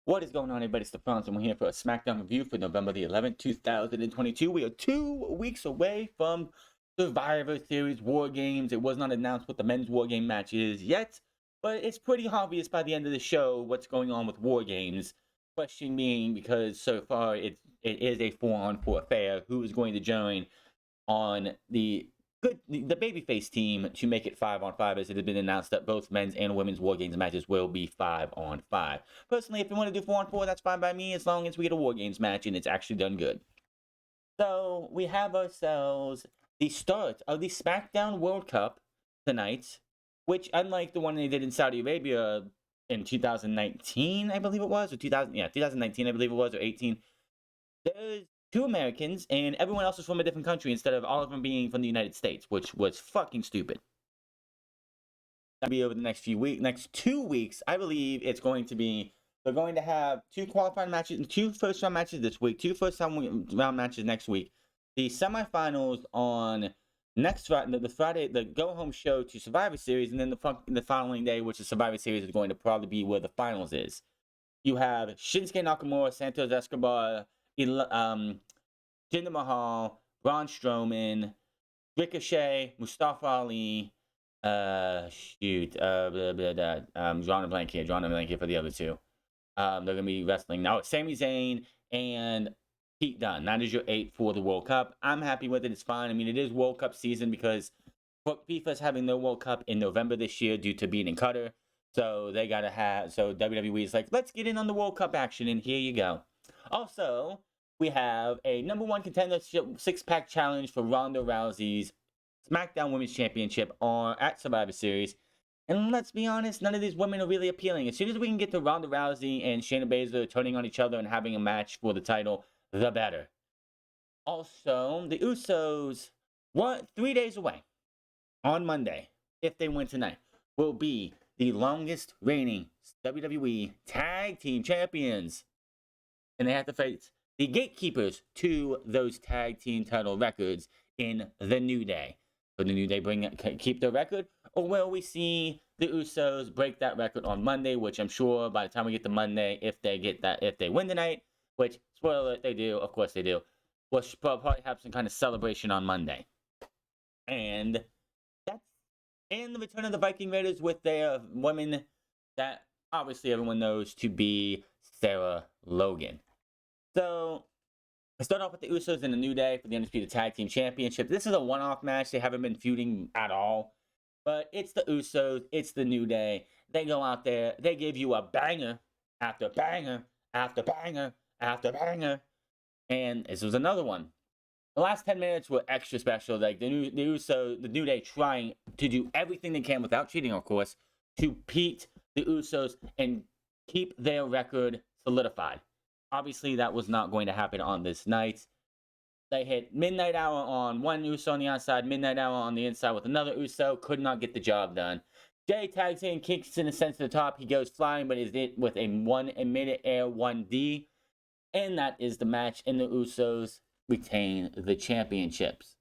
What is going on, everybody? It's the Franz, and we're here for a SmackDown review for November the 11th, 2022. We are 2 weeks away from Survivor Series War Games. It was not announced what the men's War Game match is yet, but it's pretty obvious by the end of the show what's going on with War Games. Question being, because so far it is a 4-on-4 affair, who is going to join on the babyface team to make it 5-on-5, as it has been announced that both men's and women's War Games matches will be 5-on-5. Personally, if you want to do 4-on-4, that's fine by me, as long as we get a War Games match and it's actually done good. So we have ourselves the start of the SmackDown World Cup tonight, which, unlike the one they did in Saudi Arabia in 2019, I believe it was, or 2019, I believe it was, or 18, there's two Americans, and everyone else is from a different country instead of all of them being from the United States, which was fucking stupid. That'll be over the next 2 weeks. I believe it's going to be, they're going to have two qualifying matches and two first-round matches this week, two first-round matches next week. The semifinals on next Friday, the Friday, the go-home show to Survivor Series, and then the following day, which is Survivor Series, is going to probably be where the finals is. You have Shinsuke Nakamura, Santos Escobar, Jinder Mahal, Braun Strowman, Ricochet, Mustafa Ali, drawing a blank here for the other two. They're going to be wrestling now. Sami Zayn and Pete Dunne. That is your 8 for the World Cup. I'm happy with it. It's fine. I mean, it is World Cup season because FIFA's having their World Cup in November this year due to being in Qatar. So they got to have, so WWE is like, let's get in on the World Cup action, and here you go. Also, we have a number one contender six-pack challenge for Ronda Rousey's SmackDown Women's Championship at Survivor Series. And let's be honest, none of these women are really appealing. As soon as we can get to Ronda Rousey and Shayna Baszler turning on each other and having a match for the title, the better. Also, the Usos, 3 days away, on Monday, if they win tonight, will be the longest reigning WWE Tag Team Champions. And they have to face the gatekeepers to those tag team title records in the New Day. Will the New Day keep their record, or will we see the Usos break that record on Monday? Which I'm sure by the time we get to Monday, if they win tonight, which spoiler alert, they do, of course they do, we'll probably have some kind of celebration on Monday. And the return of the Viking Raiders with their women that obviously everyone knows to be Sarah Logan. So, I start off with the Usos and the New Day for the Undisputed Tag Team Championship. This is a one-off match. They haven't been feuding at all. But it's the Usos. It's the New Day. They go out there. They give you a banger after banger after banger after banger. And this was another one. The last 10 minutes were extra special. Like the New Day trying to do everything they can without cheating, of course, to beat the Usos and keep their record solidified. Obviously, that was not going to happen on this night. They hit Midnight Hour on one Uso on the outside, Midnight Hour on the inside with another Uso. Could not get the job done. Jay tags in, kicks in the sense to the top. He goes flying, but is hit with a minute air 1D. And that is the match, and the Usos retain the championships.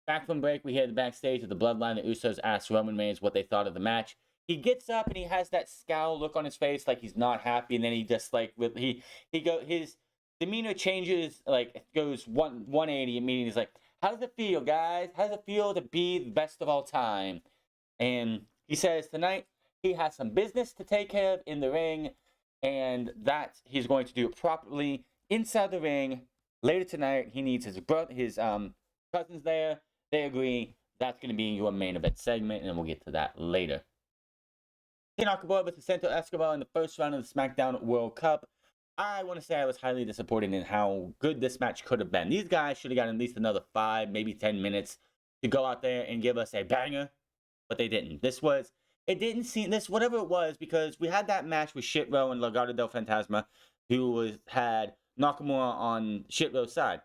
Back from break, we hear the backstage with the Bloodline. The Usos ask Roman Reigns what they thought of the match. He gets up and he has that scowl look on his face, like he's not happy, and then he just his demeanor changes, like goes 180 immediately. He's like, "How does it feel, guys? How does it feel to be the best of all time?" And he says tonight he has some business to take care of in the ring, and that he's going to do it properly inside the ring later tonight. He needs his cousins there. They agree. That's going to be your main event segment, and we'll get to that later. Nakamura versus Santos Escobar in the first round of the SmackDown World Cup. I want to say I was highly disappointed in how good this match could have been. These guys should have got at least another 5, maybe 10 minutes to go out there and give us a banger, but they didn't. Whatever it was, because we had that match with Shit Row and Legado del Fantasma, who had Nakamura on Shit Row's side.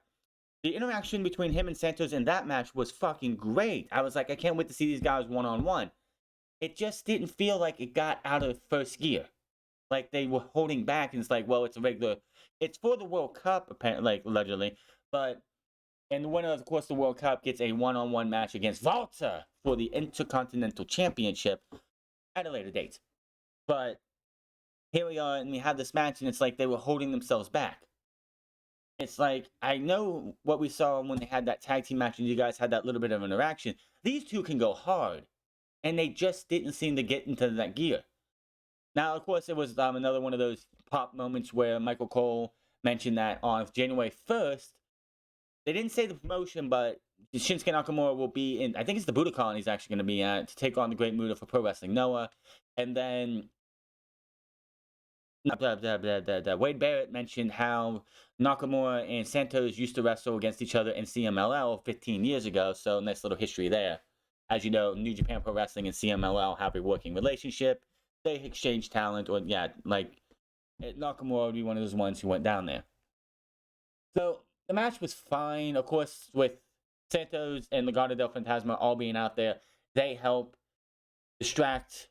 The interaction between him and Santos in that match was fucking great. I was like, I can't wait to see these guys one-on-one. It just didn't feel like it got out of first gear. Like they were holding back, and it's like, well, it's for the World Cup, apparently, like allegedly, and the winner, of course, the World Cup gets a one-on-one match against Walter for the Intercontinental Championship at a later date. But here we are, and we have this match, and it's like they were holding themselves back. It's like, I know what we saw when they had that tag team match, and you guys had that little bit of interaction. These two can go hard, and they just didn't seem to get into that gear. Now, of course, it was another one of those pop moments where Michael Cole mentioned that on January 1st, they didn't say the promotion, but Shinsuke Nakamura will be in, I think it's the Budokan he's actually going to be at, to take on the Great Muta for Pro Wrestling Noah. And then Wade Barrett mentioned how Nakamura and Santos used to wrestle against each other in CMLL 15 years ago. So nice little history there. As you know, New Japan Pro Wrestling and CMLL have a working relationship. They exchange talent, or Nakamura would be one of those ones who went down there. So the match was fine, of course, with Santos and Legado del Fantasma all being out there. They help distract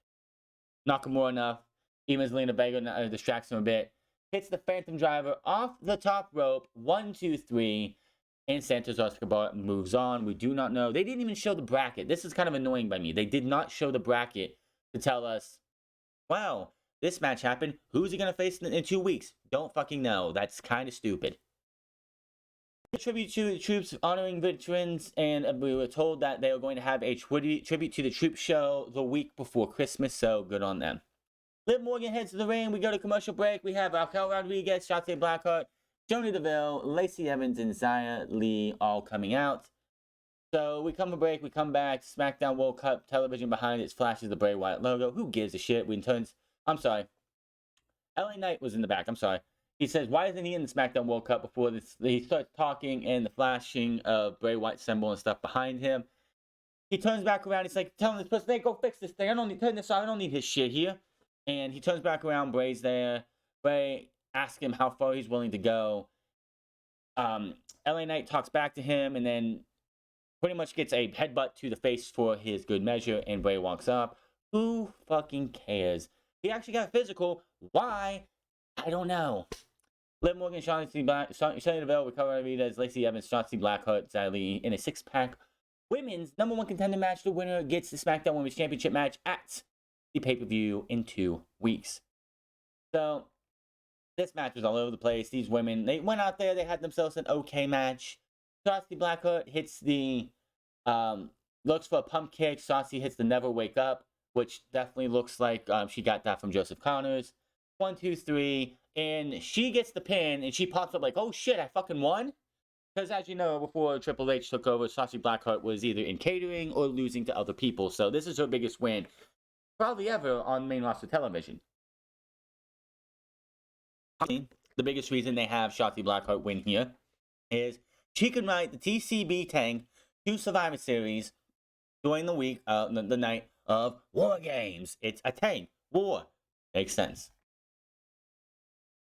Nakamura enough. Even Zelina Vega distracts him a bit. Hits the Phantom Driver off the top rope. 1, 2, 3. And Santos Escobar moves on. We do not know. They didn't even show the bracket. This is kind of annoying by me. They did not show the bracket to tell us, wow, this match happened. Who's he going to face in 2 weeks? Don't fucking know. That's kind of stupid. Tribute to the troops honoring veterans, and we were told that they were going to have a tribute to the troop show the week before Christmas, so good on them. Liv Morgan heads to the ring. We go to commercial break. We have Raquel Rodriguez, Shotzi Blackheart, Joni Deville, Lacey Evans, and Zia Lee all coming out. So we come to break. We come back. SmackDown World Cup television behind it flashes the Bray Wyatt logo. Who gives a shit? I'm sorry. LA Knight was in the back. I'm sorry. He says, why isn't he in the SmackDown World Cup before this? He starts talking and the flashing of Bray Wyatt symbol and stuff behind him. He turns back around. He's like, telling this person, hey, go fix this thing. I don't need turn this off. I don't need his shit here. And he turns back around. Bray's there. Bray asks him how far he's willing to go. LA Knight talks back to him and then pretty much gets a headbutt to the face for his good measure. And Bray walks up. Who fucking cares? He actually got physical. Why? I don't know. Liv Morgan, Shotzi Deville, Raquel Rodriguez, Lacey Evans, Shotzi Blackheart, Xia Li in a 6-pack women's #1 contender match. The winner gets the SmackDown Women's Championship match at the pay-per-view in 2 weeks. So, this match was all over the place. These women, they went out there, they had themselves an okay match. Shotzi Blackheart hits the, looks for a pump kick. Shotzi hits the Never Wake Up, which definitely looks like she got that from Joseph Connors. 1, 2, 3, and she gets the pin, and she pops up like, oh shit, I fucking won? Because as you know, before Triple H took over, Shotzi Blackheart was either in catering or losing to other people, so this is her biggest win, probably ever, on main roster television. The biggest reason they have Shotzi Blackheart win here is she can ride the TCB tank to Survivor Series during the week, the night of War Games. It's a tank. War. Makes sense.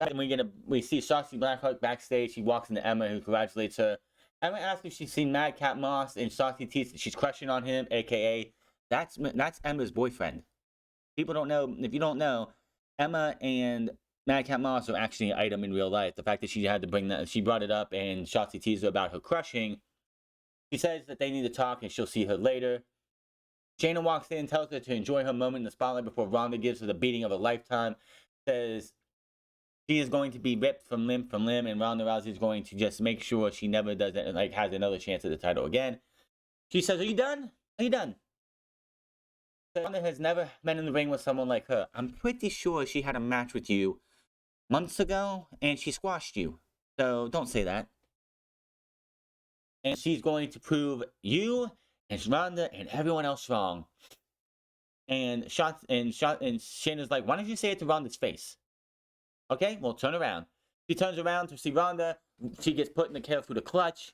And we see Shotzi Blackheart backstage. She walks into Emma, who congratulates her. Emma asks if she's seen Madcap Moss, and Shotzi teases that she's crushing on him, aka that's Emma's boyfriend. People don't know. If you don't know, Emma and Madcap Moss are actually an item in real life. The fact that she had to bring that, she brought it up, and Shotzi teased her about her crushing. She says that they need to talk, and she'll see her later. Shayna walks in and tells her to enjoy her moment in the spotlight before Ronda gives her the beating of a lifetime. Says she is going to be ripped from limb, and Ronda Rousey is going to just make sure she never does it, has another chance at the title again. She says, are you done? Are you done? Ronda has never been in the ring with someone like her. I'm pretty sure she had a match with you months ago, and she squashed you. So don't say that. And she's going to prove you and Ronda and everyone else wrong. And Shayna's like, why don't you say it to Ronda's face? Okay, well, turn around. She turns around to see Ronda. She gets put in the chair through the clutch.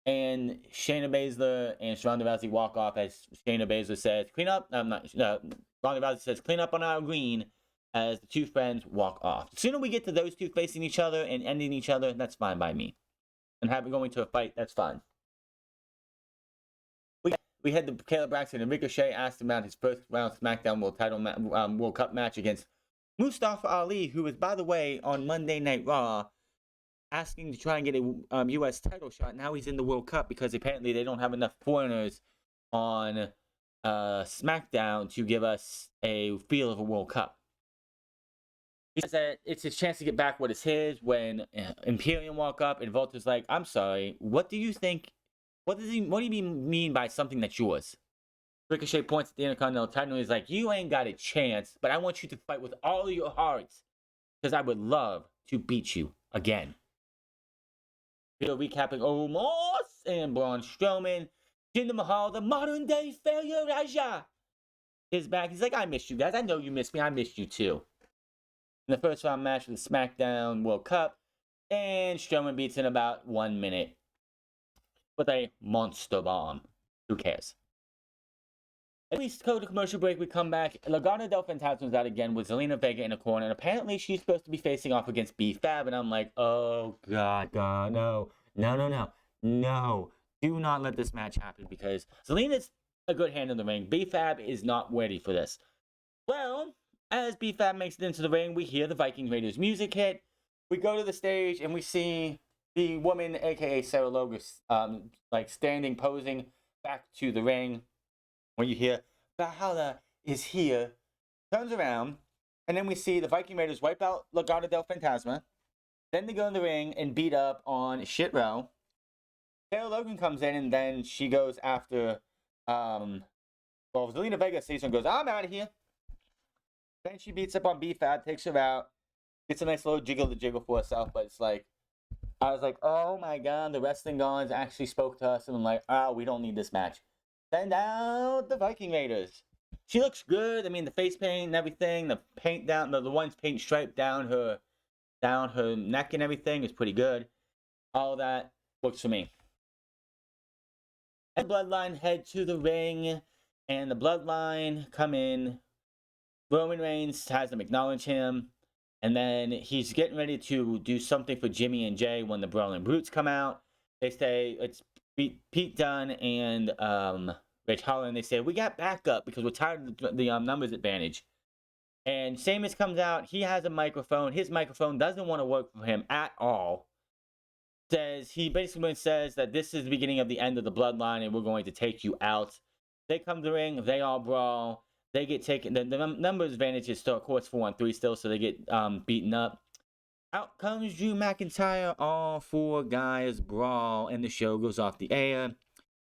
And Shayna Baszler and Ronda Rousey walk off as Shayna Baszler says, clean up. Ronda Rousey says, clean up on our green, as the two friends walk off. The sooner we get to those two facing each other and ending each other, that's fine by me. And having going to a fight, that's fine. We had the Caleb Braxton and Ricochet asked about his first round SmackDown World Cup match against Mustafa Ali, who was, by the way, on Monday Night Raw, asking to try and get a U.S. title shot. Now he's in the World Cup because apparently they don't have enough foreigners on SmackDown to give us a feel of a World Cup. He says that it's his chance to get back what is his when Imperium walk up and Volta's like, I'm sorry, what do you think? What do you mean by something that's yours? Ricochet points at the Intercontinental title and he's like, you ain't got a chance, but I want you to fight with all of your hearts because I would love to beat you again. Video recapping Omos and Braun Strowman. Jinder Mahal, the modern day failure Raja, is back. He's like, I missed you guys. I know you missed me. I missed you too. In the first round match of the SmackDown World Cup, and Strowman beats in about 1 minute with a monster bomb. Who cares? At least go to commercial break, we come back. Legado del Fantasma's out again with Zelina Vega in a corner, and apparently she's supposed to be facing off against B-Fab, and I'm like, oh god, no. Do not let this match happen, because Zelina's a good hand in the ring. B-Fab is not ready for this. Well, as B-Fab makes it into the ring, we hear the Viking Raiders music hit. We go to the stage, and we see the woman, aka Sarah Logos, like standing, posing back to the ring. When you hear Valhalla is here, turns around, and then we see the Viking Raiders wipe out Legado del Fantasma. Then they go in the ring and beat up on Shit Row. Sarah Logan comes in, and then she goes after, Zelina Vega sees her and goes, I'm out of here. Then she beats up on B-Fab, takes her out, gets a nice little jiggle for herself, but it's like, I was like, oh my god, the wrestling gods actually spoke to us, and I'm like, oh, we don't need this match. Send out the Viking Raiders. She looks good. I mean, the face paint and everything, the paint down, the one's paint stripe down her neck and everything is pretty good. All that works for me. And Bloodline head to the ring, and the Bloodline come in. Roman Reigns has them acknowledge him, and then he's getting ready to do something for Jimmy and Jay when the Brawling Brutes come out. They say it's Pete Dunne and Rich Holland. They say we got backup because we're tired of the numbers advantage. And Sheamus comes out. He has a microphone. His microphone doesn't want to work for him at all. He basically says that this is the beginning of the end of the bloodline and we're going to take you out. They come to the ring. They all brawl. They get taken. The numbers advantage is still, of course, 4-on-3 still, so they get beaten up. Out comes Drew McIntyre. All four guys brawl, and the show goes off the air.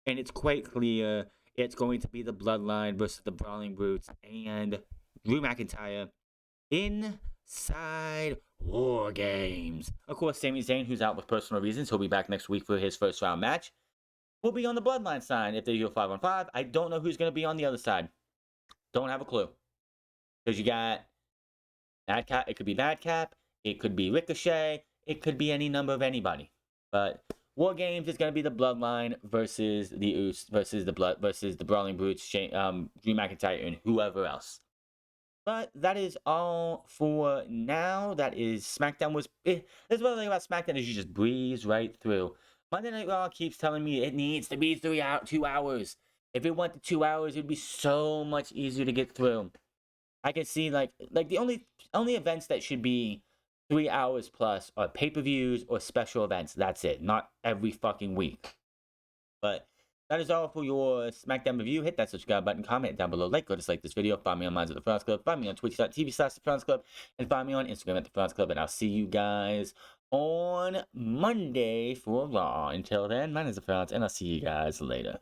And it's quite clear it's going to be the Bloodline versus the Brawling Brutes and Drew McIntyre inside War Games. Of course, Sami Zayn, who's out with personal reasons, he'll be back next week for his first round match. Will be on the Bloodline side if they do a 5-on-5. I don't know who's going to be on the other side. Don't have a clue. Because you got Madcap. It could be Madcap. It could be Ricochet. It could be any number of anybody. But War Games is going to be the Bloodline versus the Brawling Brutes, Drew McIntyre, and whoever else. But that is all for now. That is SmackDown was. That's what I like about SmackDown is you just breeze right through. Monday Night Raw keeps telling me it needs to be 2 hours. If it went to 2 hours, it'd be so much easier to get through. I can see like the only events that should be 3 hours plus are pay-per-views or special events. That's it. Not every fucking week. But that is all for your SmackDown review. Hit that subscribe button, comment down below, go dislike this video, find me on Minds of the France Club, find me on twitch.tv/the France Club, and find me on Instagram at the France Club. And I'll see you guys on Monday for Raw. Until then, my name is the France, and I'll see you guys later.